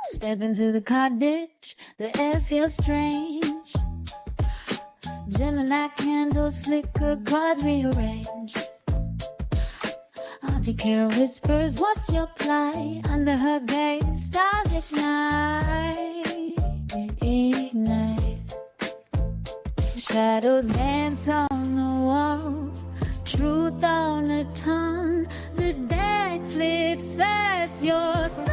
Step into the cottage, the air feels strange. Gemini candles flicker, cards rearrange. Auntie Kara whispers, what's your plight? Under her gaze, stars ignite. Shadows dance on the walls, truth on the tongue. The deck flips fast, your soul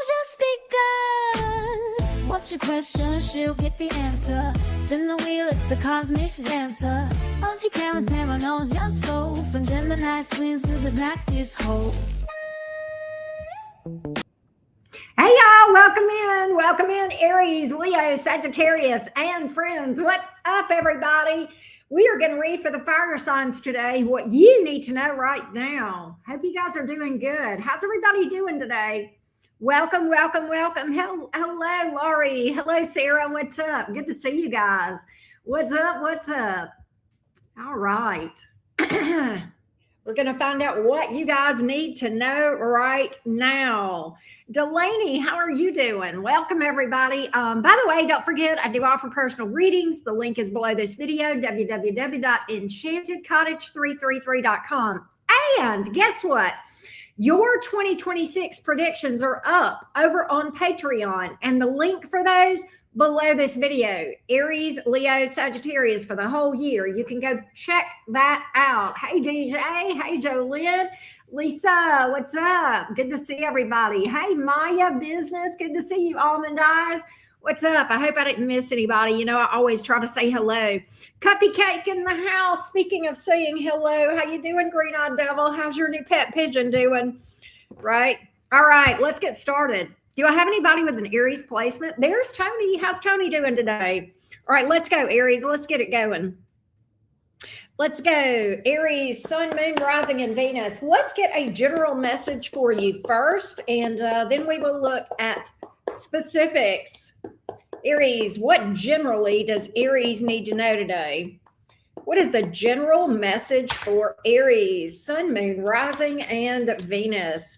just begun. What's your question? She'll get the answer. Spin the wheel, it's a cosmic dancer. Auntie Kara's never knows your soul. From Gemini twins to the blackest hole. Hey y'all, welcome in, Aries, Leo, Sagittarius, and friends. What's up, everybody? We are going to read for the fire signs today what you need to know right now. Hope you guys are doing good. How's everybody doing today? Welcome. Hello, Laurie. Hello, Sarah. What's up? Good to see you guys. What's up? All right. We're going to find out what you guys need to know right now. Delaney, how are you doing? Welcome, everybody. By the way, don't forget, I do offer personal readings. The link is below this video, www.enchantedcottage333.com. And guess what? Your 2026 predictions are up over on Patreon, and the link for those below this video. Aries, Leo, Sagittarius for the whole year. You can go check that out. Hey, DJ. Hey, Jolynn. Lisa, what's up? Good to see everybody. Hey, Maya Business. Good to see you, Almond Eyes. What's up? I hope I didn't miss anybody. You know, I always try to say hello. Cuppy Cake in the house. Speaking of saying hello, how you doing, Green-Eyed Devil? How's your new pet pigeon doing? Right? All right, let's get started. Do I have anybody with an Aries placement? There's Tony. How's Tony doing today? All right, let's go, Aries. Let's get it going. Let's go. Aries, Sun, Moon, Rising, and Venus. Let's get a general message for you first, and then we will look at specifics. Aries, what generally does Aries need to know today? What is the general message for Aries, Sun, Moon, Rising, and Venus?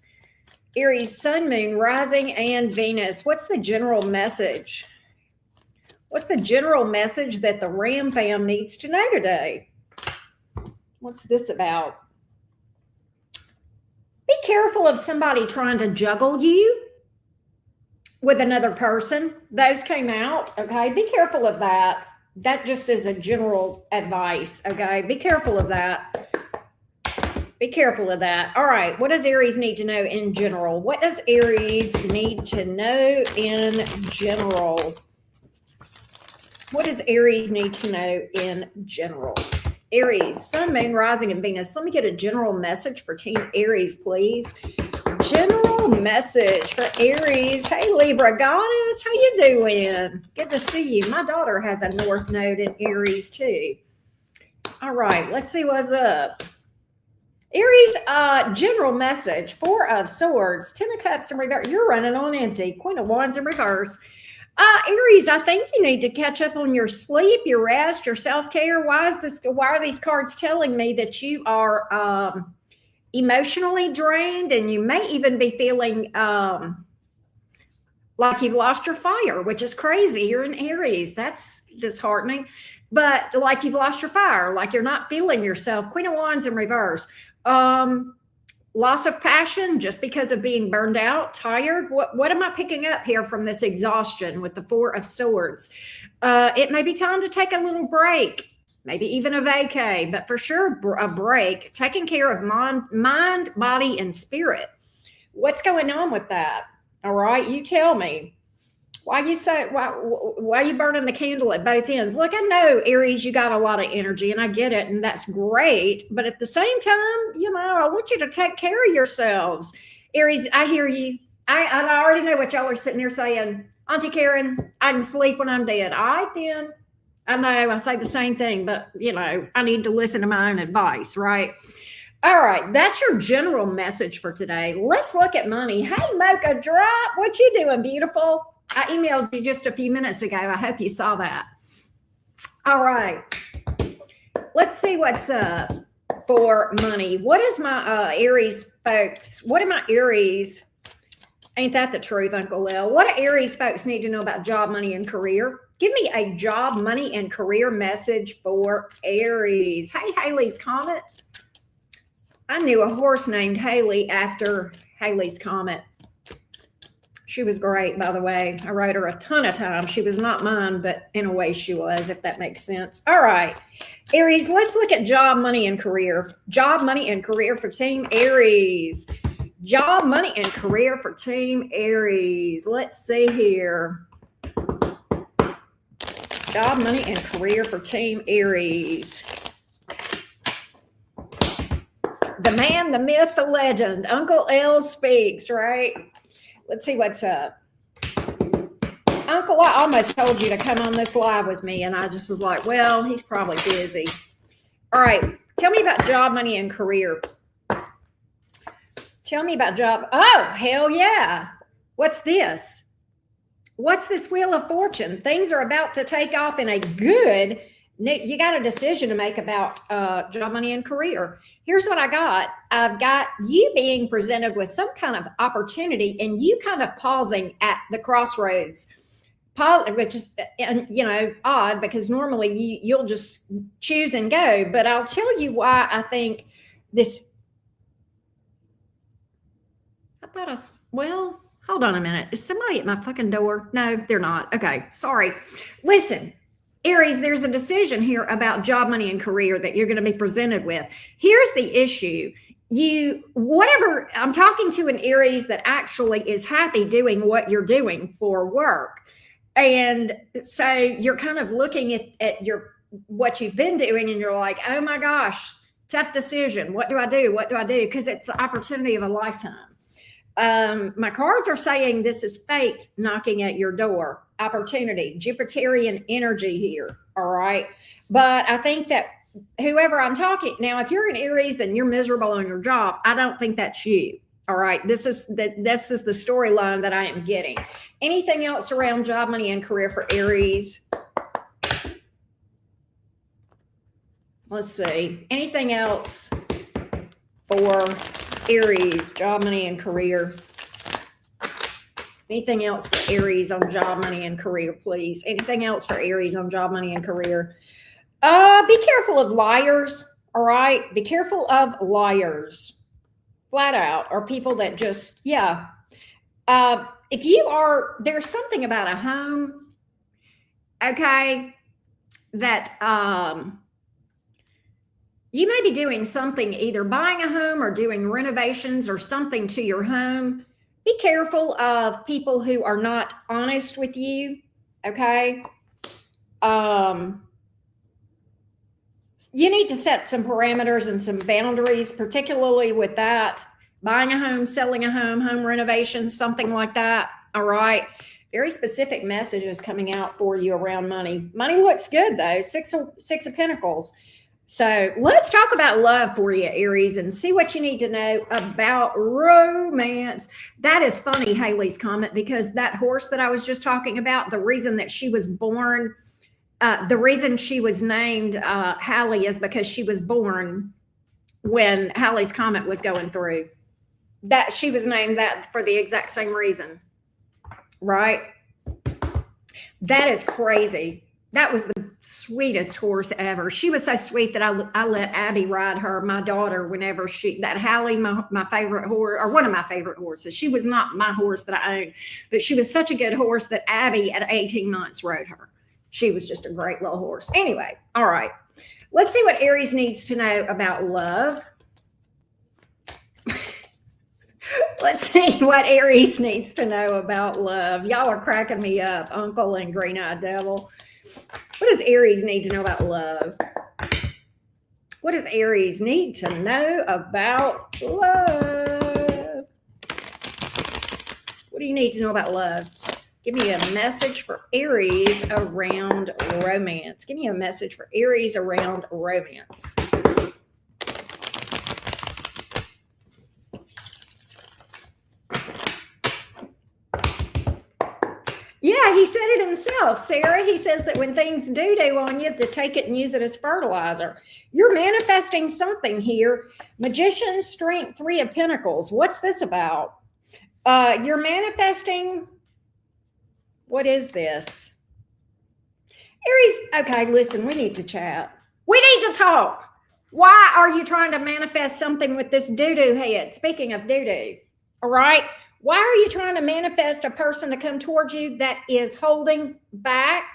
Aries, Sun, Moon, Rising, and Venus. What's the general message? What's the general message that the Ram fam needs to know today? What's this about? Be careful of somebody trying to juggle you with another person. Those came out, okay? Be careful of that. That just is a general advice, okay? Be careful of that. Be careful of that. All right. What does Aries need to know in general? What does Aries need to know in general? What does Aries need to know in general? Aries, Sun, Moon, Rising, and Venus. Let me get a general message for Team Aries, please. General message for Aries. Hey, Libra Goddess. How you doing? Good to see you. My daughter has a North Node in Aries, too. All right. Let's see what's up. Aries, general message, 4 of Swords, 10 of Cups in reverse. You're running on empty. Queen of Wands in reverse. Aries, I think you need to catch up on your sleep, your rest, your self-care. Why are these cards telling me that you are emotionally drained, and you may even be feeling like you've lost your fire, which is crazy. You're in Aries. That's disheartening. But like you've lost your fire, like you're not feeling yourself. Queen of Wands in reverse. Loss of passion just because of being burned out, tired. What am I picking up here from this exhaustion with the 4 of Swords? It may be time to take a little break, maybe even a vacay, but for sure a break, taking care of mind, body, and spirit. What's going on with that? All right, you tell me. Why are you burning the candle at both ends? Look, I know, Aries, you got a lot of energy, and I get it, and that's great. But at the same time, you know, I want you to take care of yourselves. Aries, I hear you. I already know what y'all are sitting there saying. Auntie Karen, I can sleep when I'm dead. All right, then. I know I say the same thing, but, you know, I need to listen to my own advice, right? All right, that's your general message for today. Let's look at money. Hey, Mocha Drop, what you doing, beautiful? I emailed you just a few minutes ago. I hope you saw that. All right. Let's see what's up for money. What is my Aries folks? What am I Aries Ain't that the truth, Uncle Lil? What do Aries folks need to know about job, money, and career? Give me a job, money, and career message for Aries. Hey, Haley's Comet. I knew a horse named Haley after Haley's Comet. She was great, by the way. I rode her a ton of times. She was not mine, but in a way she was, if that makes sense. All right, Aries, let's look at job, money, and career. Job, money, and career for Team Aries. Job, money, and career for Team Aries. Let's see here. Job, money, and career for Team Aries. The man, the myth, the legend. Uncle L speaks, right? Let's see what's up. Uncle, I almost told you to come on this live with me, and I just was like, well, he's probably busy. All right. Tell me about job, money, and career. Tell me about job. Oh, hell yeah. What's this? What's this Wheel of Fortune? Things are about to take off in a good, you got a decision to make about job, money, and career. Here's what I got. I've got you being presented with some kind of opportunity and you kind of pausing at the crossroads, which is, you know, odd because normally you'll just choose and go. But I'll tell you why I think this. Well, hold on a minute. Is somebody at my fucking door? No, they're not. Okay, sorry. Listen, Aries, there's a decision here about job, money, and career that you're going to be presented with. Here's the issue. I'm talking to an Aries that actually is happy doing what you're doing for work. And so you're kind of looking at what you've been doing and you're like, oh my gosh, tough decision. What do I do? What do I do? Because it's the opportunity of a lifetime. My cards are saying this is fate knocking at your door. Opportunity, Jupiterian energy here. All right. But I think that whoever I'm talking now, if you're an Aries and you're miserable on your job, I don't think that's you. All right. This is the storyline that I am getting. Anything else around job, money, and career for Aries? Let's see. Anything else for Aries, job, money, and career? Anything else for Aries on job, money, and career, please? Anything else for Aries on job, money, and career? Be careful of liars, all right? Be careful of liars, flat out, or people that just, yeah. If you are, there's something about a home, okay, that you may be doing something, either buying a home or doing renovations or something to your home. Be careful of people who are not honest with you, okay? You need to set some parameters and some boundaries, particularly with that. Buying a home, selling a home, home renovations, something like that, all right? Very specific messages coming out for you around money. Money looks good, though, Six of Pentacles. So let's talk about love for you, Aries, and see what you need to know about romance. That is funny, Haley's Comet, because that horse that I was just talking about, the reason that she was born, the reason she was named Haley is because she was born when Haley's Comet was going through. That she was named that for the exact same reason, right? That is crazy. That was the sweetest horse ever. She was so sweet that I let Abby ride her, my daughter, whenever that Hallie, my favorite horse, or one of my favorite horses. She was not my horse that I owned, but she was such a good horse that Abby at 18 months rode her. She was just a great little horse. Anyway, all right. Let's see what Aries needs to know about love. Let's see what Aries needs to know about love. Y'all are cracking me up, Uncle and Green-Eyed Devil. What does Aries need to know about love? What does Aries need to know about love? What do you need to know about love? Give me a message for Aries around romance. Give me a message for Aries around romance. Yeah, he said it himself, Sarah. He says that when things do on you, to take it and use it as fertilizer. You're manifesting something here. Magician, Strength, Three of Pentacles. What's this about? You're manifesting. What is this? Aries, okay, listen, we need to chat. We need to talk. Why are you trying to manifest something with this doo-doo head? Speaking of doo-doo, all right? Why are you trying to manifest a person to come towards you that is holding back?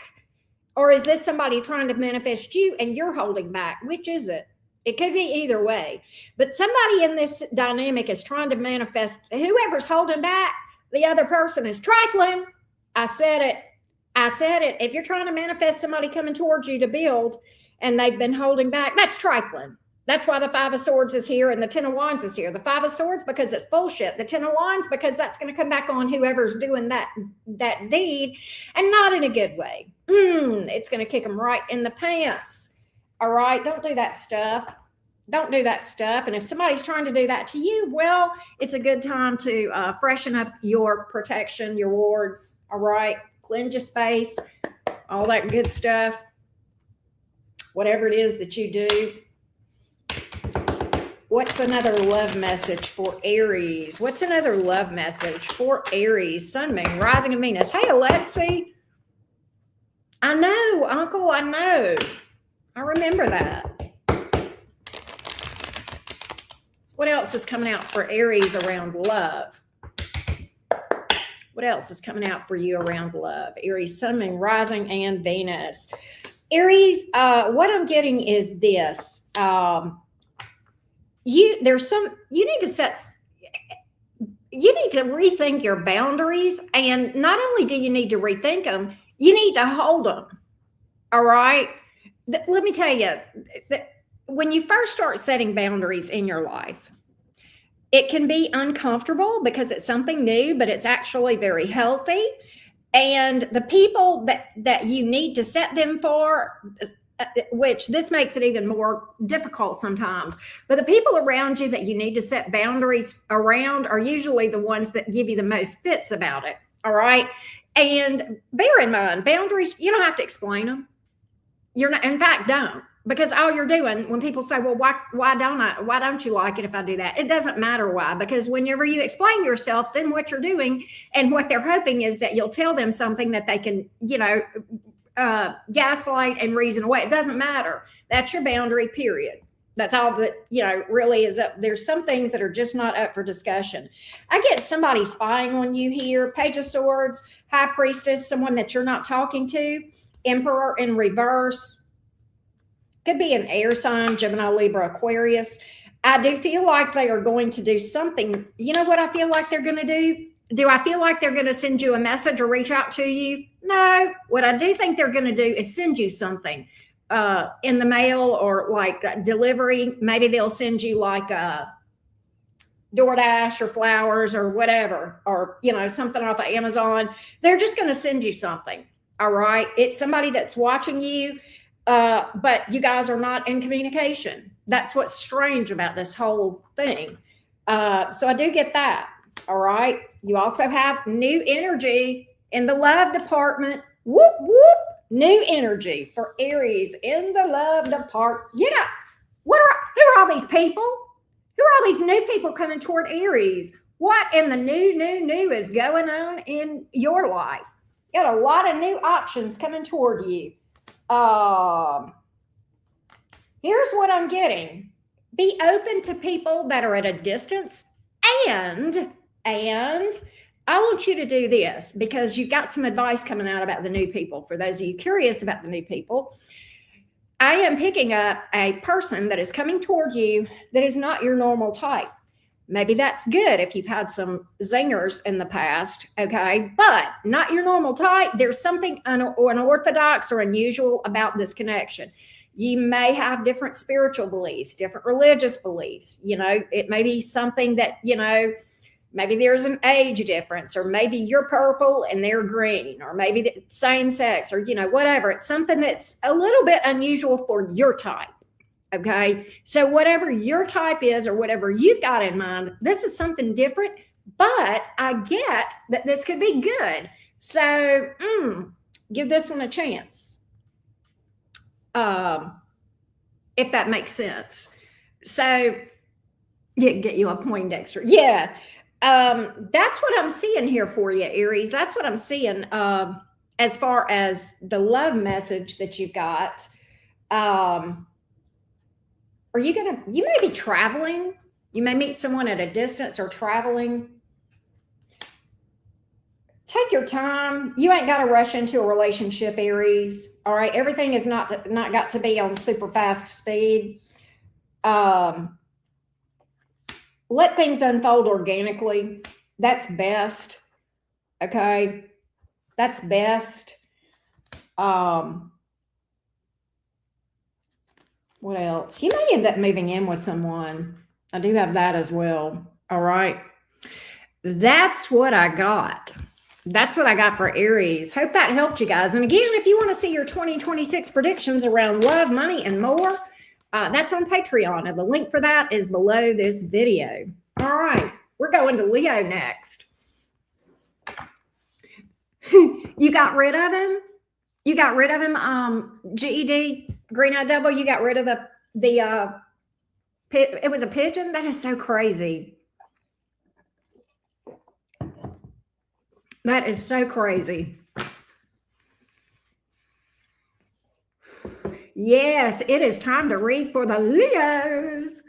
Or is this somebody trying to manifest you and you're holding back? Which is it? It could be either way. But somebody in this dynamic is trying to manifest whoever's holding back, the other person is trifling. I said it. I said it. If you're trying to manifest somebody coming towards you to build and they've been holding back, that's trifling. That's why the Five of Swords is here and the Ten of Wands is here. The Five of Swords because it's bullshit. The Ten of Wands because that's going to come back on whoever's doing that deed, and not in a good way. It's going to kick them right in the pants. All right, don't do that stuff. Don't do that stuff. And if somebody's trying to do that to you, well, it's a good time to freshen up your protection, your wards. All right, cleanse your space, all that good stuff. Whatever it is that you do. What's another love message for Aries? What's another love message for Aries? Sun, Moon, Rising, and Venus. Hey, Alexi. I know, Uncle, I know. I remember that. What else is coming out for Aries around love? What else is coming out for you around love? Aries, Sun, Moon, Rising, and Venus. Aries, what I'm getting is this. You need to rethink your boundaries, and not only do you need to rethink them, you need to hold them. All right. Let me tell you that when you first start setting boundaries in your life, it can be uncomfortable because it's something new, but it's actually very healthy. And the people that you need to set them for, which this makes it even more difficult sometimes, but the people around you that you need to set boundaries around are usually the ones that give you the most fits about it. All right. And bear in mind, boundaries, you don't have to explain them. You're not, in fact, don't, because all you're doing when people say, well, why don't you like it if I do that? It doesn't matter why, because whenever you explain yourself, then what you're doing and what they're hoping is that you'll tell them something that they can, gaslight and reason away. It doesn't matter. That's your boundary, period. That's all that, really is up. There's some things that are just not up for discussion. I get somebody spying on you here. Page of Swords, High Priestess, someone that you're not talking to. Emperor in reverse. Could be an air sign, Gemini, Libra, Aquarius. I do feel like they are going to do something. You know what I feel like they're going to do? Do I feel like they're going to send you a message or reach out to you? No. What I do think they're going to do is send you something in the mail or like delivery. Maybe they'll send you like a DoorDash or flowers or whatever, or, something off of Amazon. They're just going to send you something. All right. It's somebody that's watching you, but you guys are not in communication. That's what's strange about this whole thing. So I do get that. All right. You also have new energy in the love department. Whoop, whoop. New energy for Aries in the love department. Yeah. Who are all these people? Who are all these new people coming toward Aries? What in the new is going on in your life? You got a lot of new options coming toward you. Here's what I'm getting. Be open to people that are at a distance, and I want you to do this because you've got some advice coming out about the new people. For those of you curious about the new people, I am picking up a person that is coming toward you that is not your normal type. Maybe that's good if you've had some zingers in the past, okay? But not your normal type. There's something unorthodox or unusual about this connection. You may have different spiritual beliefs, different religious beliefs. It may be something that, maybe there's an age difference, or maybe you're purple and they're green, or maybe the same sex, or, whatever. It's something that's a little bit unusual for your type. Okay. So whatever your type is, or whatever you've got in mind, this is something different, but I get that this could be good. So give this one a chance. If that makes sense. So get you a Poindexter. Yeah. That's what I'm seeing here for you, Aries. That's what I'm seeing. As far as the love message that you've got, are you may be traveling. You may meet someone at a distance or traveling. Take your time. You ain't got to rush into a relationship, Aries. All right. Everything is not got to be on super fast speed. Let things unfold organically. That's best. Okay. That's best. What else? You may end up moving in with someone. I do have that as well. All right. That's what I got. That's what I got for Aries. Hope that helped you guys. And again, if you want to see your 2026 predictions around love, money, and more, that's on Patreon. And the link for that is below this video. All right. We're going to Leo next. You got rid of him? You got rid of him, GED, green-eyed devil. You got rid of it was a pigeon? That is so crazy. That is so crazy. Yes, it is time to read for the Leos.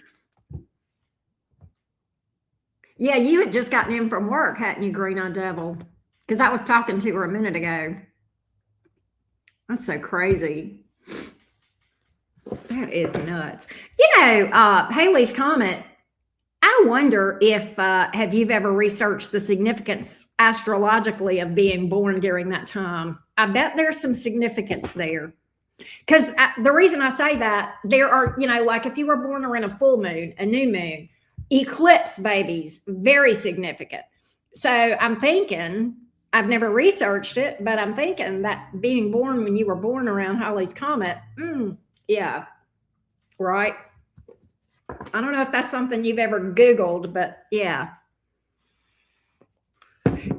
Yeah, you had just gotten in from work, hadn't you, green-eyed devil? Because I was talking to her a minute ago. That's so crazy. That is nuts. You know, Haley's comment, I wonder if, have you ever researched the significance astrologically of being born during that time? I bet there's some significance there. Because the reason I say that, there are, you know, like if you were born around a full moon, a new moon, eclipse babies, very significant. So I'm thinking, I've never researched it, but I'm thinking that being born when you were born around Halley's Comet, yeah, right? I don't know if that's something you've ever Googled, but yeah.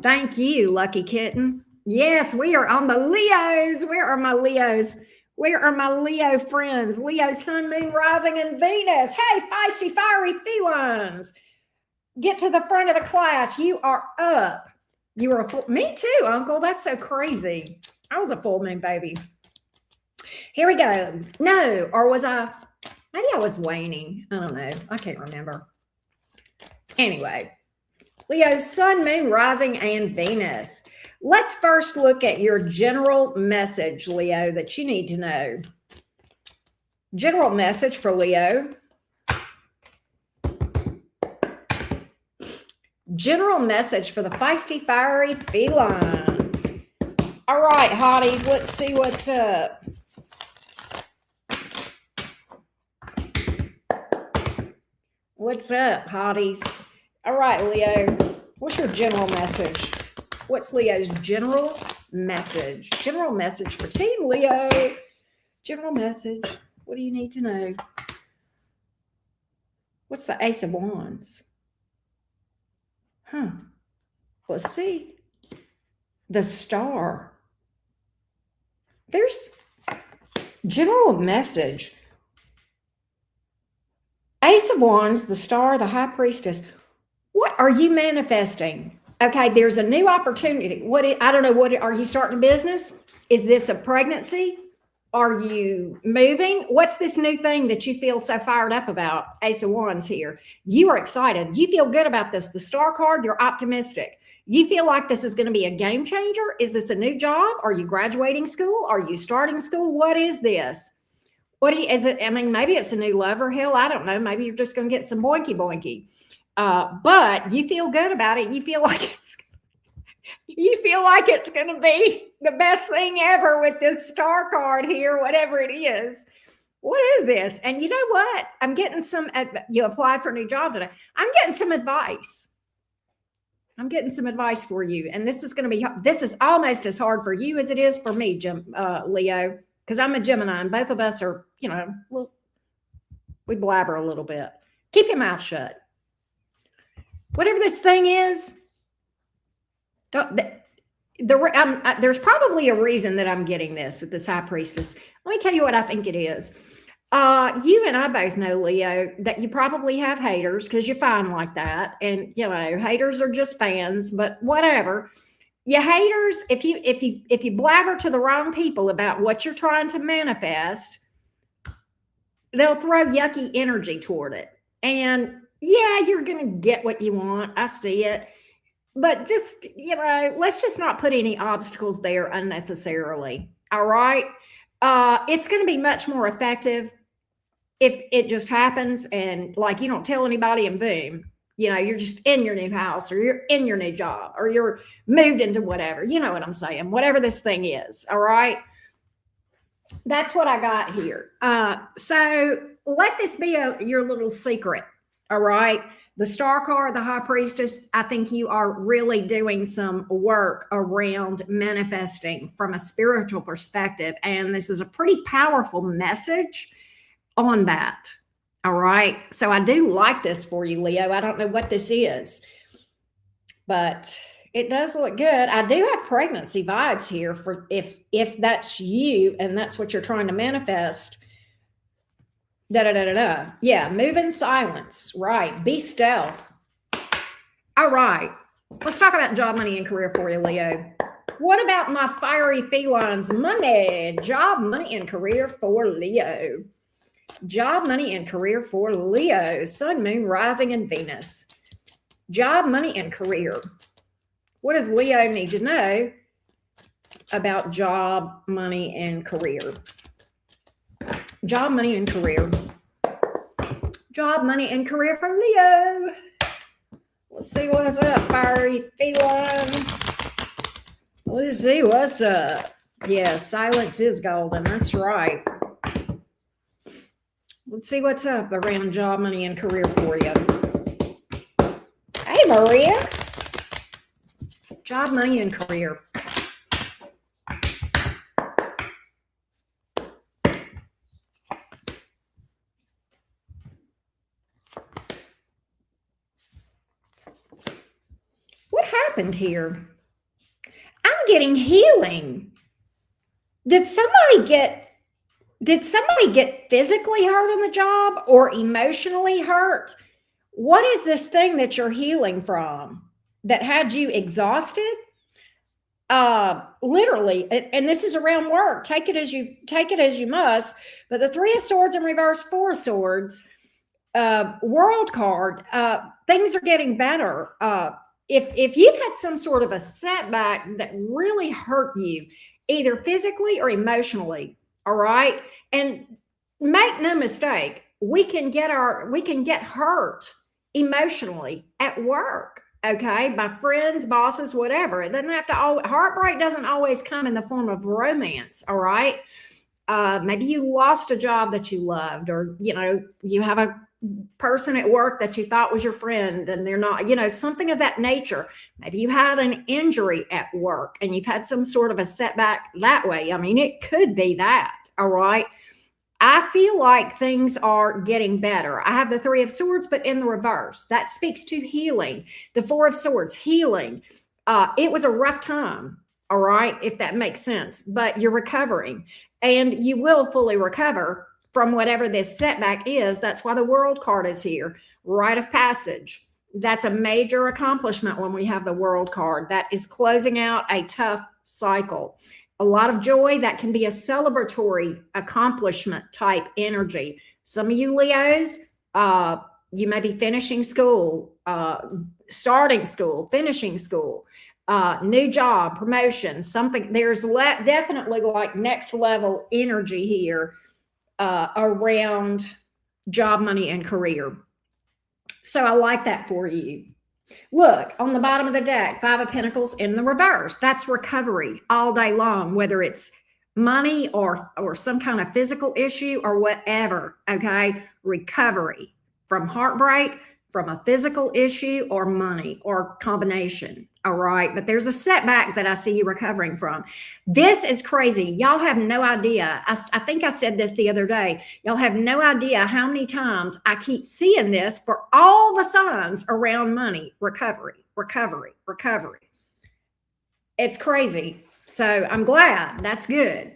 Thank you, Lucky Kitten. Yes, we are on the Leos. Where are my Leos? Where are my Leo friends? Leo, Sun, Moon, Rising, and Venus. Hey, feisty, fiery felines. Get to the front of the class. You are up. You were a full, me too, Uncle. That's so crazy. I was a full moon baby. Here we go. No, or was I? Maybe I was waning. I don't know. I can't remember. Anyway, Leo, Sun, Moon, Rising, and Venus. Let's first look at your general message, Leo, that you need to know. General message for Leo. General message for the feisty, fiery felines. All right, hotties, let's see what's up. What's up, hotties? All right, Leo, what's your general message? What's Leo's general message? General message for Team Leo. General message. What do you need to know? What's the Ace of Wands? Let's see. The Star. There's general message. Ace of Wands, the Star, the High Priestess. What are you manifesting? Okay, there's a new opportunity. I don't know, are you starting a business? Is this a pregnancy? Are you moving? What's this new thing that you feel so fired up about? Ace of Wands here. You are excited. You feel good about this. The Star card, you're optimistic. You feel like this is going to be a game changer. Is this a new job? Are you graduating school? Are you starting school? What is this? Is it? I mean, maybe it's a new lover. Hell, I don't know. Maybe you're just going to get some boinky boinky. But you feel good about it. You feel like it's going to be the best thing ever with this Star card here, whatever it is. What is this? And you know what? I'm getting you applied for a new job today. I'm getting some advice. I'm getting some advice for you. And this is almost as hard for you as it is for me, Leo, because I'm a Gemini and both of us are, we blabber a little bit. Keep your mouth shut. Whatever this thing is, there's probably a reason that I'm getting this with this High Priestess. Let me tell you what I think it is. You and I both know, Leo, that you probably have haters because you're fine like that. And haters are just fans, but whatever. Your haters, if you blabber to the wrong people about what you're trying to manifest, they'll throw yucky energy toward it. And yeah, you're gonna get what you want. I see it. But just, let's just not put any obstacles there unnecessarily. All right. It's going to be much more effective if it just happens and like you don't tell anybody and boom, you're just in your new house or you're in your new job or you're moved into whatever, you know what I'm saying, whatever this thing is. All right. That's what I got here. So let this be your little secret. All right. The star card, the high priestess, I think you are really doing some work around manifesting from a spiritual perspective. And this is a pretty powerful message on that. All right. So I do like this for you, Leo. I don't know what this is, but it does look good. I do have pregnancy vibes here for if that's you and that's what you're trying to manifest. Yeah, move in silence. Right. Be stealth. All right. Let's talk about job, money, and career for you, Leo. What about my fiery felines? Money, job, money, and career for Leo. Job, money, and career for Leo. Sun, moon, rising, and Venus. Job, money, and career. What does Leo need to know about job, money, and career? Job, money, and career. Job, money, and career for Leo. Let's see what's up, fiery felines. Let's see what's up. Yeah, silence is golden. That's right. Let's see what's up around job, money, and career for you. Hey, Maria. Job, money, and career. What happened here? I'm getting healing. Did somebody get physically hurt on the job or emotionally hurt? What is this thing that you're healing from that had you exhausted? Literally, and this is around work. Take it as you must. But the Three of Swords in reverse, Four of Swords, World card. Things are getting better. If you've had some sort of a setback that really hurt you, either physically or emotionally, all right, and make no mistake, we can get hurt emotionally at work. Okay, by friends, bosses, whatever. It doesn't have to heartbreak doesn't always come in the form of romance. All right. Maybe you lost a job that you loved, or you have a person at work that you thought was your friend and they're not, something of that nature. Maybe you had an injury at work and you've had some sort of a setback that way. I mean, it could be that. All right. I feel like things are getting better. I have the Three of Swords, but in the reverse. That speaks to healing. The Four of Swords, healing. It was a rough time, all right, if that makes sense, but you're recovering and you will fully recover from whatever this setback is. That's why the World card is here. Rite of passage. That's a major accomplishment when we have the World card. That is closing out a tough cycle. A lot of joy. That can be a celebratory accomplishment type energy. Some of you Leos, you may be finishing school, starting school, finishing school, new job, promotion, something. There's definitely like next level energy here around job, money, and career. So I like that for you. Look, on the bottom of the deck, Five of Pentacles in the reverse. That's recovery all day long, whether it's money or some kind of physical issue or whatever, okay? Recovery from heartbreak, from a physical issue or money or combination, all right? But there's a setback that I see you recovering from. This is crazy. Y'all have no idea. I think I said this the other day. Y'all have no idea how many times I keep seeing this for all the signs around money, recovery, recovery, recovery. It's crazy. So I'm glad. That's good.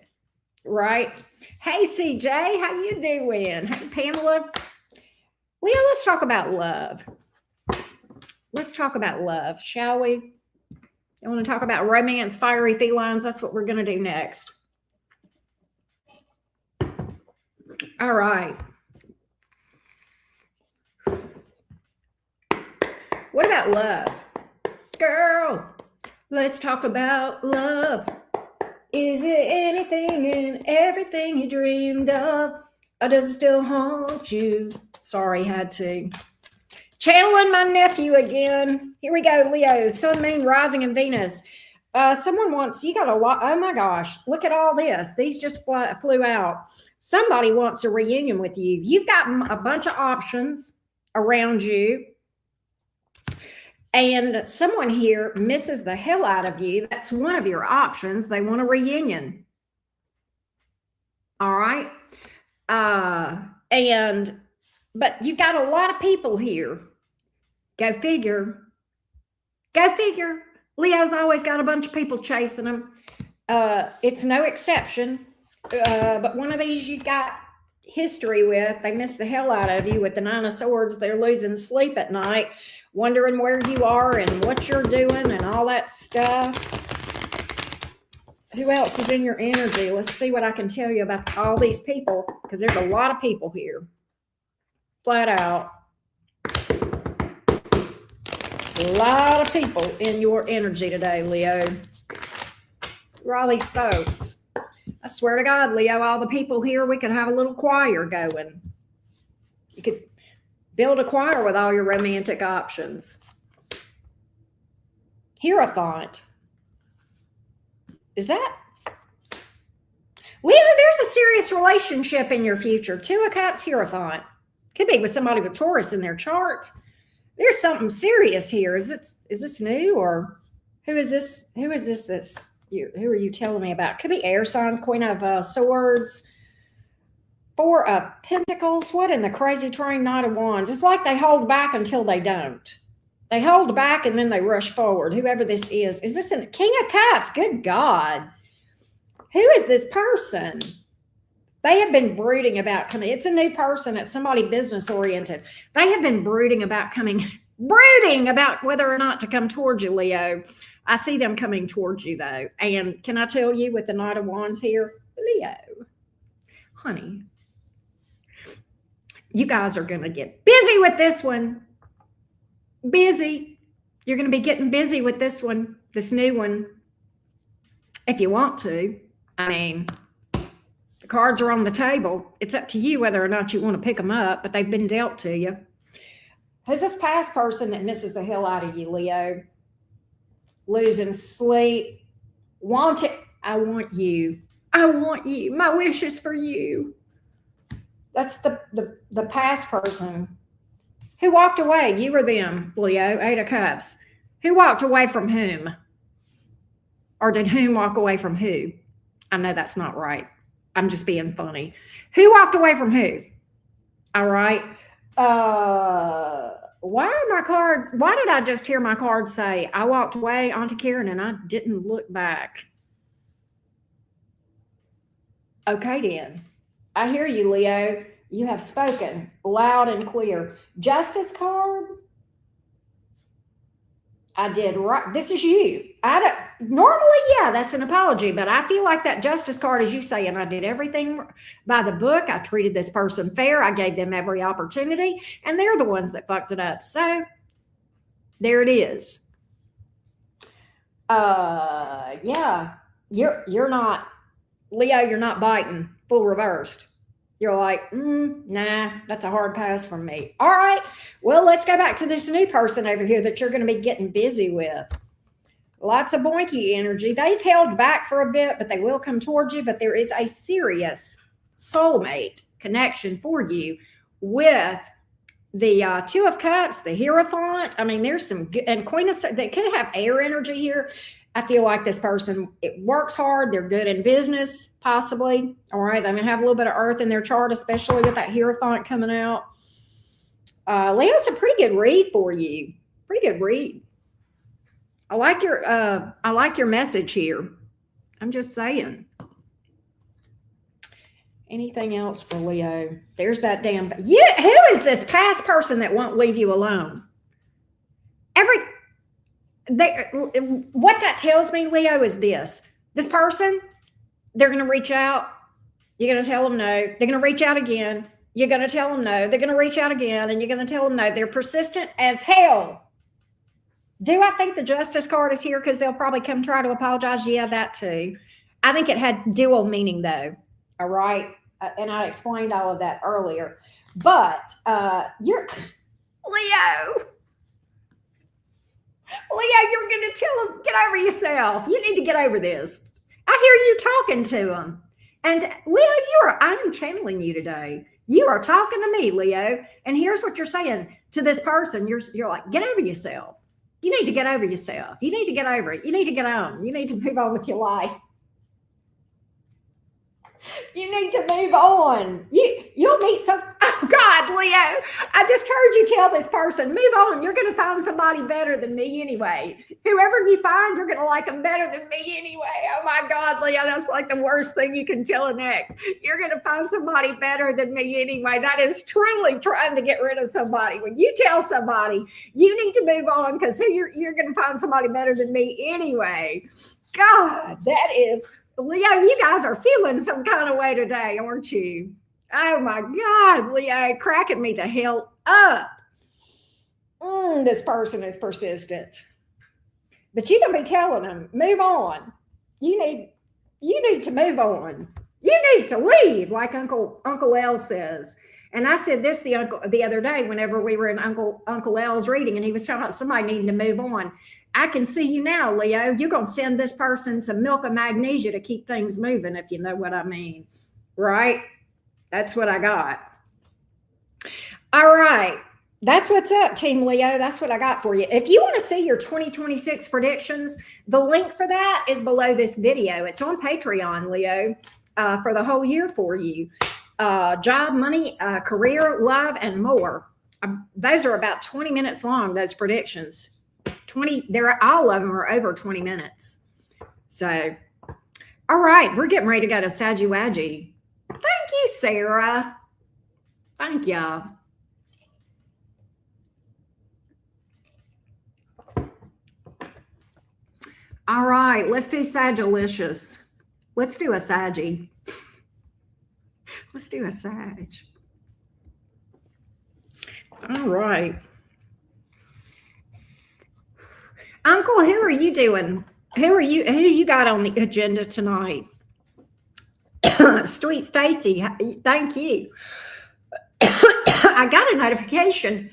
Right? Hey, CJ, how you doing? Hey, Pamela. Leah, let's talk about love. Let's talk about love, shall we? I want to talk about romance, fiery felines. That's what we're going to do next. All right. What about love? Girl, let's talk about love. Is it anything and everything you dreamed of? Or does it still haunt you? Sorry, had to. Channeling my nephew again. Here we go, Leo. Sun, Moon, Rising, and Venus. Someone wants, you got a lot. Oh my gosh, look at all this. These just flew out. Somebody wants a reunion with you. You've got a bunch of options around you. And someone here misses the hell out of you. That's one of your options. They want a reunion. All right. But you've got a lot of people here. Go figure. Go figure. Leo's always got a bunch of people chasing him. It's no exception. But one of these you've got history with, they miss the hell out of you with the Nine of Swords. They're losing sleep at night, wondering where you are and what you're doing and all that stuff. Who else is in your energy? Let's see what I can tell you about all these people, because there's a lot of people here. Flat out. A lot of people in your energy today, Leo. Where are all these folks? I swear to God, Leo, all the people here, we could have a little choir going. You could build a choir with all your romantic options. Hierophant. Is that? Leo, there's a serious relationship in your future. Two of Cups, Hierophant. Could be with somebody with Taurus in their chart. There's something serious here. Is this new, or who is this? Who is this? Who are you telling me about? Could be air sign, Queen of Swords, Four of Pentacles. What in the crazy train? Knight of Wands. It's like they hold back until they don't. They hold back and then they rush forward. Whoever this is this a King of Cups? Good God. Who is this person? They have been brooding about coming. It's a new person. It's somebody business oriented. They have been brooding about whether or not to come towards you, Leo. I see them coming towards you, though. And can I tell you, with the Knight of Wands here, Leo, honey, you guys are going to get busy with this one. Busy. You're going to be getting busy with this one, this new one, if you want to. I mean, the cards are on the table. It's up to you whether or not you want to pick them up, but they've been dealt to you. Who's this past person that misses the hell out of you, Leo? Losing sleep. Want it. I want you. I want you. My wish is for you. That's the past person. Who walked away? You or them, Leo? Eight of Cups. Who walked away from whom? Or did whom walk away from who? I know that's not right. I'm just being funny. Who walked away from who? All right. Why are my cards? Why did I just hear my cards say, I walked away, Auntie Karen, and I didn't look back? Okay, then. I hear you, Leo. You have spoken loud and clear. Justice card. I did right. This is you. Normally, yeah, that's an apology, but I feel like that justice card is you saying I did everything by the book. I treated this person fair. I gave them every opportunity, and they're the ones that fucked it up. So there it is. Yeah, you're not, Leo, you're not biting, full reversed. You're like, nah, that's a hard pass from me. All right, well, let's go back to this new person over here that you're going to be getting busy with. Lots of boinky energy. They've held back for a bit, but they will come towards you. But there is a serious soulmate connection for you with the Two of Cups, the Hierophant. I mean, there's some good, and Queen of, they could have air energy here. I feel like this person, it works hard. They're good in business, possibly. All right. They may have a little bit of earth in their chart, especially with that Hierophant coming out. Leo's a pretty good read for you. Pretty good read. I like your message here. I'm just saying. Anything else for Leo? There's that damn. Yeah, who is this past person that won't leave you alone? What that tells me, Leo, is this person, they're going to reach out. You're going to tell them no. They're going to reach out again. You're going to tell them no. They're going to reach out again, and you're going to tell them no. They're persistent as hell. Do I think the Justice card is here because they'll probably come try to apologize? Yeah, that too. I think it had dual meaning, though. All right. And I explained all of that earlier. But you're Leo. Leo, you're going to tell them, get over yourself. You need to get over this. I hear you talking to them. And Leo, I'm channeling you today. You are talking to me, Leo. And here's what you're saying to this person. You're like, get over yourself. You need to get over yourself. You need to get over it. You need to get on. You need to move on with your life. You need to move on. You'll meet some. Oh God, Leo! I just heard you tell this person, move on. You're going to find somebody better than me anyway. Whoever you find, you're going to like them better than me anyway. Oh my God, Leo, that's like the worst thing you can tell an ex. You're going to find somebody better than me anyway. That is truly trying to get rid of somebody. When you tell somebody you need to move on because you're going to find somebody better than me anyway. God, that is. Leo, you guys are feeling some kind of way today, aren't you? Oh my God, Leo, cracking me the hell up. This person is persistent. But you're going to be telling them, move on. You need to move on. You need to leave, like Uncle L says. And I said this the other day whenever we were in Uncle L's reading, and he was talking about somebody needing to move on. I can see you now, Leo. You're going to send this person some milk and magnesia to keep things moving, if you know what I mean. Right? That's what I got. All right. That's what's up, Team Leo. That's what I got for you. If you want to see your 2026 predictions, the link for that is below this video. It's on Patreon, Leo, for the whole year for you. Job, money, career, love, and more. Those are about 20 minutes long, those predictions. All of them are over 20 minutes. So, all right, we're getting ready to go to Sagittarius. Thank you, Sarah. Thank y'all. All right, let's do Sagittarius. Let's do a Saggy. Let's do a Sag. All right. Uncle, who are you doing? Who you got on the agenda tonight? Sweet Stacy, thank you. I got a notification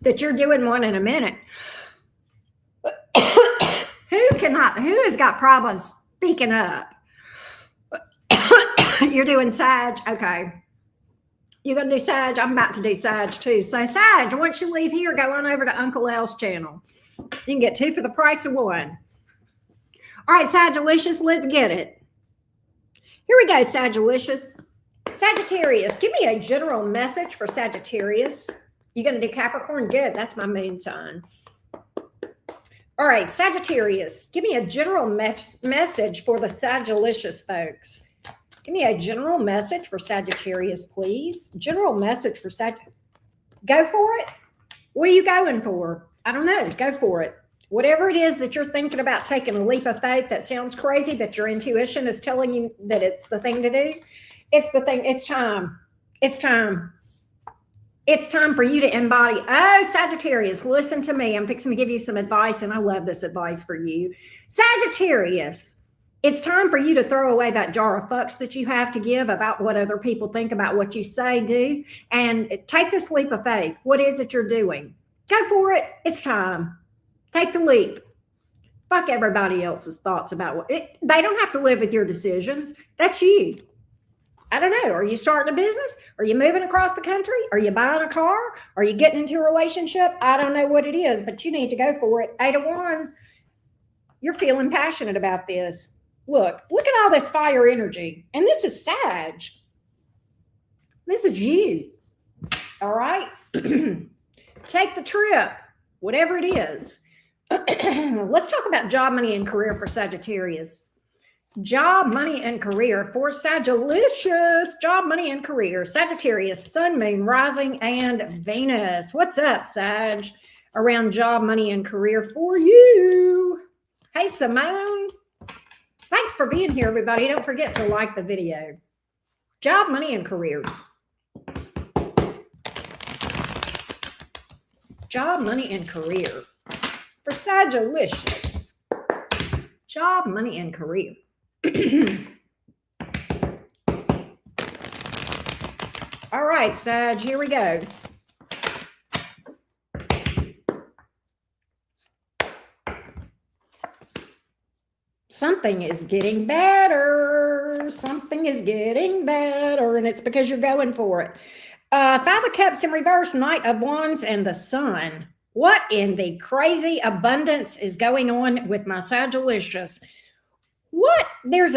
that you're doing one in a minute. Who has got problems speaking up? You're doing Sag? Okay. You're going to do Sag? I'm about to do Sag too. So Sag, once you leave here, go on over to Uncle L's channel. You can get two for the price of one. All right, Sagittarius, let's get it. Here we go, Sagittarius. Sagittarius, give me a general message for Sagittarius. You going to do Capricorn? Good. That's my moon sign. All right, Sagittarius, give me a general message for the Sagittarius folks. Give me a general message for Sagittarius, please. General message for Sagittarius. Go for it. What are you going for? I don't know. Go for it. Whatever it is that you're thinking about taking a leap of faith that sounds crazy, but your intuition is telling you that it's the thing to do. It's the thing. It's time. It's time. It's time for you to embody. Oh, Sagittarius, listen to me. I'm fixing to give you some advice, and I love this advice for you. Sagittarius, it's time for you to throw away that jar of fucks that you have to give about what other people think about what you say, do, and take this leap of faith. What is it you're doing? Go for it. It's time. Take the leap. Fuck everybody else's thoughts about they don't have to live with your decisions. That's you. I don't know. Are you starting a business? Are you moving across the country? Are you buying a car? Are you getting into a relationship? I don't know what it is, but you need to go for it. 8 of Wands, you're feeling passionate about this. Look at all this fire energy. And this is Sag. This is you. All right? Take the trip, whatever it is. Let's talk about job, money, and career for Sagittarius. Job, money, and career for Sagittarius. Job, money, and career. Sagittarius, Sun, Moon, Rising, and Venus. What's up, Sag? Around job, money, and career for you. Hey, Simone. Thanks for being here, everybody. Don't forget to like the video. Job, money, and career. Job, money, and career for Sagittarius. Job, money, and career. All right, Sag, here we go. Something is getting better. Something is getting better, and it's because you're going for it. Five of Cups in reverse, Knight of Wands, and the Sun. What in the crazy abundance is going on with my Sagittarius? What? There's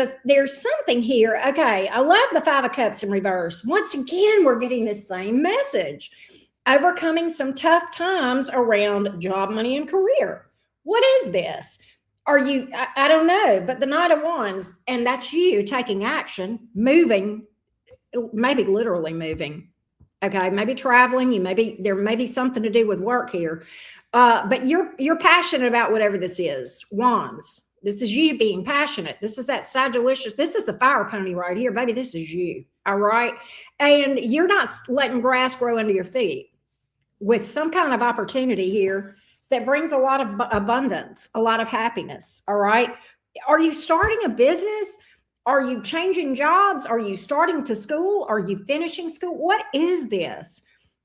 something here. Okay, I love the Five of Cups in reverse. Once again, we're getting the same message. Overcoming some tough times around job, money, and career. What is this? Are you, I don't know, but the Knight of Wands, and that's you taking action, moving, maybe literally moving. Okay, maybe traveling, there may be something to do with work here. But you're passionate about whatever this is. Wands. This is you being passionate. This is that Sagittarius. This is the fire pony right here, baby. This is you. All right. And you're not letting grass grow under your feet with some kind of opportunity here that brings a lot of abundance, a lot of happiness. All right. Are you starting a business? Are you changing jobs? Are you starting to school? Are you finishing school? What is this?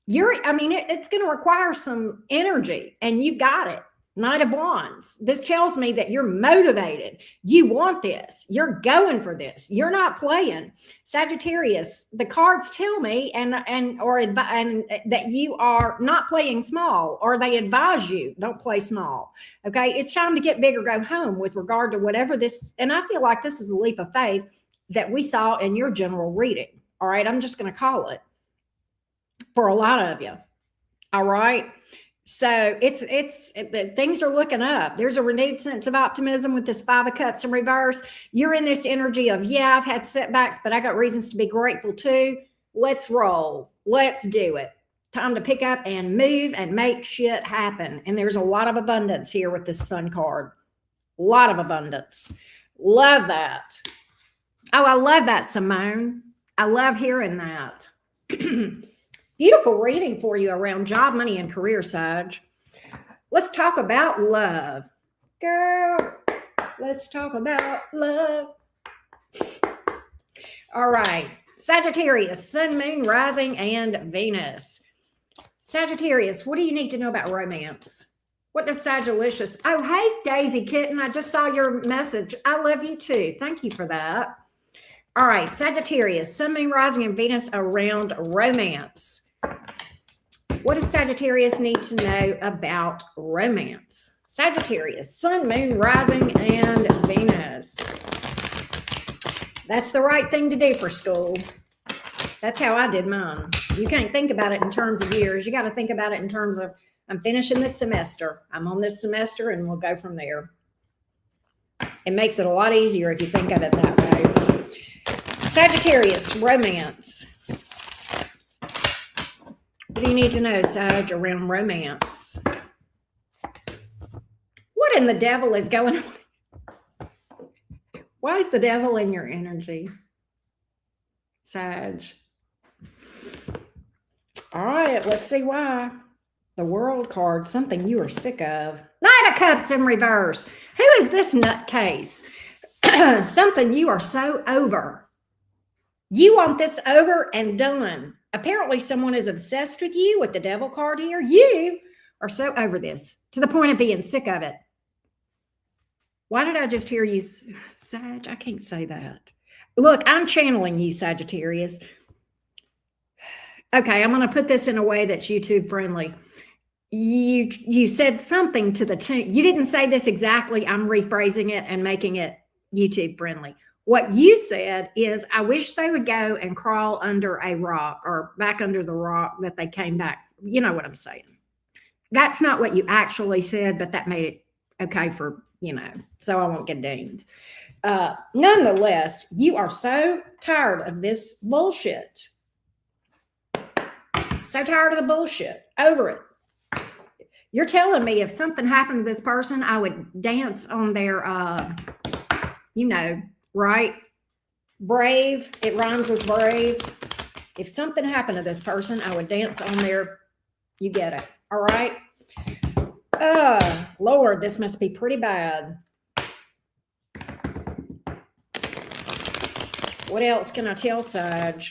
It's going to require some energy, and you've got it. Knight of Wands. This tells me that you're motivated. You want this. You're going for this. You're not playing. Sagittarius, the cards tell me and that you are not playing small, or they advise you don't play small. Okay, it's time to get big or go home with regard to whatever this. And I feel like this is a leap of faith that we saw in your general reading. All right, I'm just going to call it for a lot of you. All right. So things are looking up. There's a renewed sense of optimism with this Five of Cups in reverse. You're in this energy of, yeah, I've had setbacks, but I got reasons to be grateful too. Let's roll. Let's do it. Time to pick up and move and make shit happen. And there's a lot of abundance here with this Sun card. A lot of abundance. Love that. Oh, I love that, Simone. I love hearing that. Beautiful reading for you around job, money, and career, Sag. Let's talk about love. Girl, let's talk about love. All right. Sagittarius, Sun, Moon, Rising, and Venus. Sagittarius, what do you need to know about romance? What does Sagittarius? Oh, hey, Daisy Kitten. I just saw your message. I love you too. Thank you for that. All right. Sagittarius, Sun, Moon, Rising, and Venus around romance. What does Sagittarius need to know about romance? Sagittarius, Sun, Moon, Rising, and Venus. That's the right thing to do for school. That's how I did mine. You can't think about it in terms of years. You got to think about it in terms of, I'm finishing this semester. I'm on this semester, and we'll go from there. It makes it a lot easier if you think of it that way. Sagittarius, romance. What do you need to know, Sag, around romance? What in the devil is going on? Why is the devil in your energy, Sag? All right, let's see why. The World card, something you are sick of. Knight of Cups in reverse. Who is this nutcase? Something you are so over. You want this over and done. Apparently someone is obsessed with you with the Devil card here. You are so over this to the point of being sick of it. Why did I just hear you, Sag? I can't say that. Look, I'm channeling you, Sagittarius. Okay, I'm going to put this in a way that's YouTube friendly. You said something to the tune. You didn't say this exactly. I'm rephrasing it and making it YouTube friendly. What you said is, I wish they would go and crawl under a rock or back under the rock that they came back. You know what I'm saying? That's not what you actually said, but that made it okay for, so I won't get dinged. Nonetheless, you are so tired of this bullshit. So tired of the bullshit. Over it. You're telling me if something happened to this person, I would dance on their, right? Brave. It rhymes with brave. If something happened to this person, I would dance on their, you get it. All right. Lord, this must be pretty bad. What else can I tell, Sag?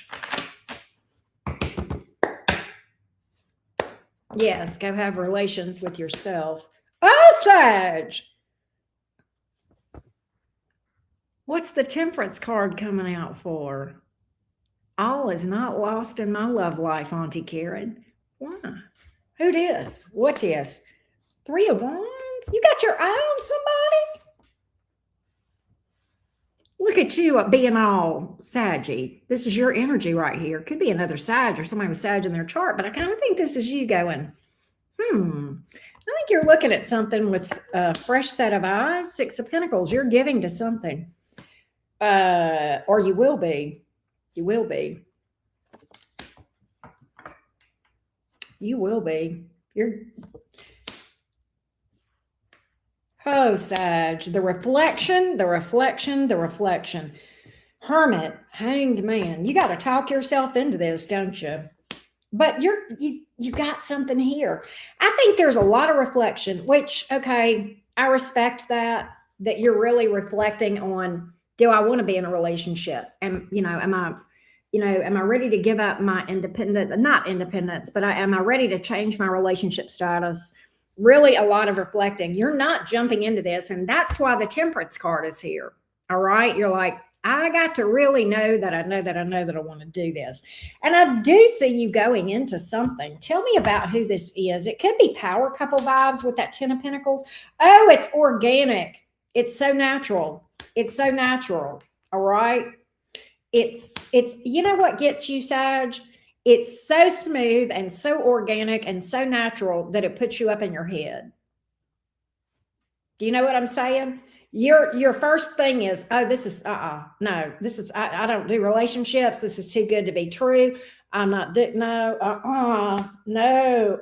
Yes, go have relations with yourself. Oh, Sag! What's the Temperance card coming out for? All is not lost in my love life, Auntie Karen. Why? Who this? What this? 3 of Wands? You got your eye on somebody? Look at you being all saggy. This is your energy right here. Could be another Sag or somebody with Sag in their chart, but I kind of think this is you going, I think you're looking at something with a fresh set of eyes. 6 of Pentacles. You're giving to something. Or you will be. You will be. You will be. Oh, Sag, the reflection. Hermit, Hanged Man. You got to talk yourself into this, don't you? But you got something here. I think there's a lot of reflection, which, okay, I respect that you're really reflecting on, do I want to be in a relationship? And, am I ready to give up my not independence, but am I ready to change my relationship status? Really a lot of reflecting. You're not jumping into this. And that's why the Temperance card is here. All right. You're like, I got to really know that I want to do this. And I do see you going into something. Tell me about who this is. It could be power couple vibes with that 10 of Pentacles. Oh, it's organic. It's so natural. All right. It's you know what gets you, Sag? It's so smooth and so organic and so natural that it puts you up in your head. Do you know what I'm saying? Your first thing is, oh, this is, no, this is, I don't do relationships. This is too good to be true. I'm not, no.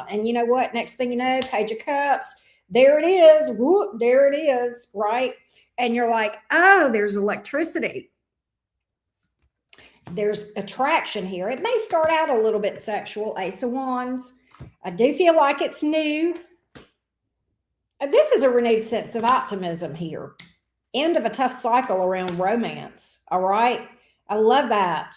And you know what? Next thing you know, Page of Cups, there it is. Whoop, there it is, right? And you're like, oh, there's electricity. There's attraction here. It may start out a little bit sexual. Ace of Wands. I do feel like it's new. This is a renewed sense of optimism here. End of a tough cycle around romance. All right. I love that.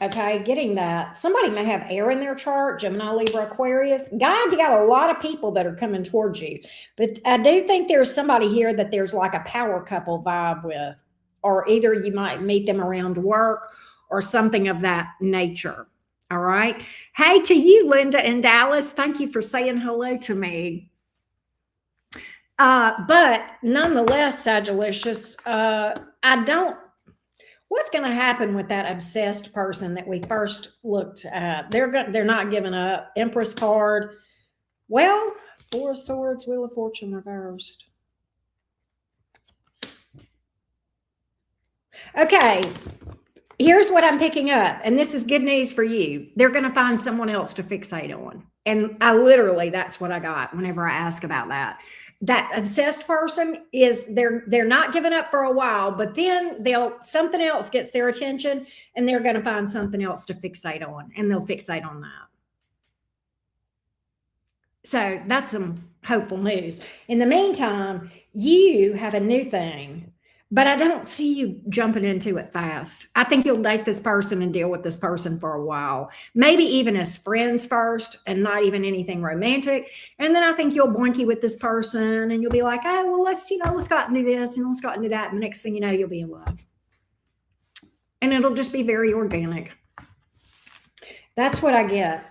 Okay. Getting that. Somebody may have air in their chart. Gemini, Libra, Aquarius. God, you got a lot of people that are coming towards you. But I do think there's somebody here that there's like a power couple vibe with, or either you might meet them around work or something of that nature. All right. Hey, to you, Linda in Dallas. Thank you for saying hello to me. But nonetheless, Sagittarius, what's going to happen with that obsessed person that we first looked at? They're not giving up. Empress card. Well, 4 of Swords, Wheel of Fortune reversed. Okay. Here's what I'm picking up, and this is good news for you. They're going to find someone else to fixate on. And that's what I got whenever I ask about that. That obsessed person is they're not giving up for a while, but then something else gets their attention and they're going to find something else to fixate on, and they'll fixate on that. So that's some hopeful news. In the meantime, you have a new thing. But I don't see you jumping into it fast. I think you'll date this person and deal with this person for a while, maybe even as friends first and not even anything romantic. And then I think you'll boinky with this person and you'll be like, oh, well, let's go out and do this and let's go out and do that. And the next thing you know, you'll be in love. And it'll just be very organic. That's what I get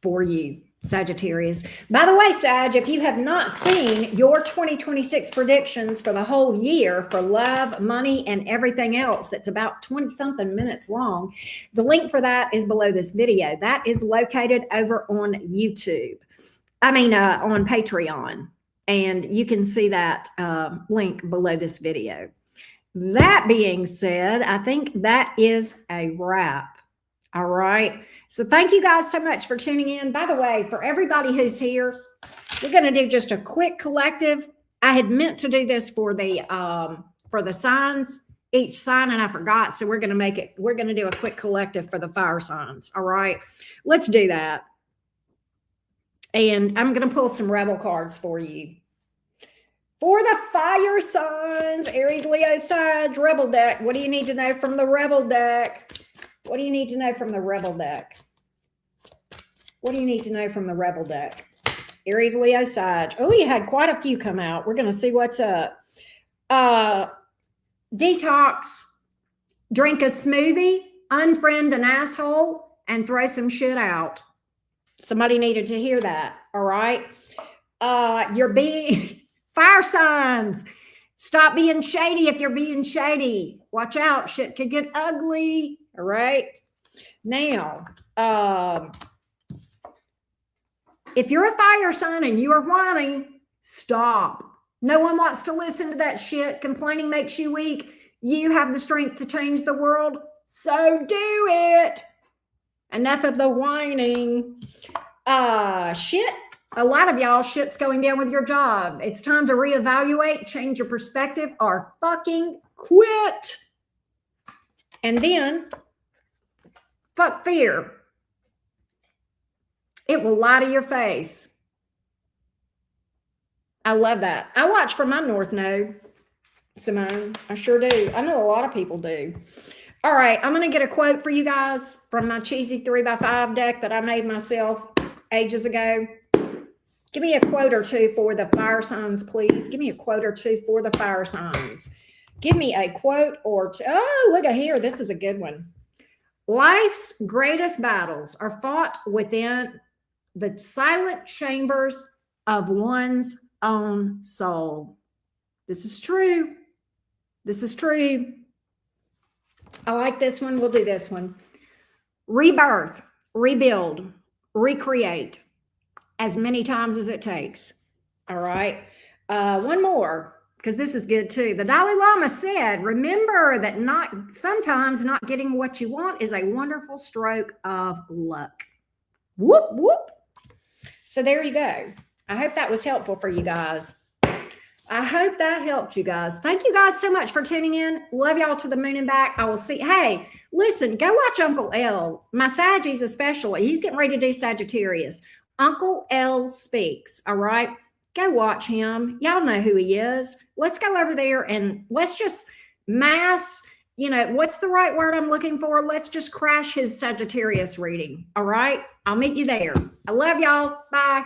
for you, Sagittarius. By the way, Sag, if you have not seen your 2026 predictions for the whole year for love, money, and everything else that's about 20-something minutes long, the link for that is below this video. That is located over on YouTube. On Patreon. And you can see that link below this video. That being said, I think that is a wrap. All right. So thank you guys so much for tuning in. By the way, for everybody who's here, we're going to do just a quick collective. I had meant to do this for the signs, each sign, and I forgot. So we're going to do a quick collective for the fire signs. All right. Let's do that. And I'm going to pull some rebel cards for you. For the fire signs, Aries, Leo, Sag, Rebel deck. What do you need to know from the Rebel deck? What do you need to know from the Rebel deck? What do you need to know from the Rebel deck? Aries, Leo, Sag. Oh, you had quite a few come out. We're going to see what's up. Detox, drink a smoothie, unfriend an asshole, and throw some shit out. Somebody needed to hear that, all right? You're being... Fire signs, stop being shady if you're being shady. Watch out, shit could get ugly. All right. Now, if you're a fire sign and you are whining, stop. No one wants to listen to that shit. Complaining makes you weak. You have the strength to change the world, so do it. Enough of the whining. Shit. A lot of y'all, shit's going down with your job. It's time to reevaluate, change your perspective, or fucking quit. And then, fuck fear. It will lie to your face. I love that. I watch from my North Node, Simone. I sure do. I know a lot of people do. All right, I'm going to get a quote for you guys from my cheesy 3x5 deck that I made myself ages ago. Give me a quote or two for the fire signs, please. Give me a quote or two for the fire signs. Give me a quote or two. Oh, look at here. This is a good one. Life's greatest battles are fought within the silent chambers of one's own soul. This is true. This is true. I like this one. We'll do this one. Rebirth, rebuild, recreate. As many times as it takes. All right. One more, because this is good too. The Dalai Lama said, remember that sometimes not getting what you want is a wonderful stroke of luck. Whoop, whoop. So there you go. I hope that was helpful for you guys. I hope that helped you guys. Thank you guys so much for tuning in. Love y'all to the moon and back. I will see. Hey, listen, go watch Uncle L. My Saggies especially. He's getting ready to do Sagittarius. Uncle L speaks, all right? Go watch him. Y'all know who he is. Let's go over there and let's just what's the right word I'm looking for? Let's just crash his Sagittarius reading, all right? I'll meet you there. I love y'all. Bye.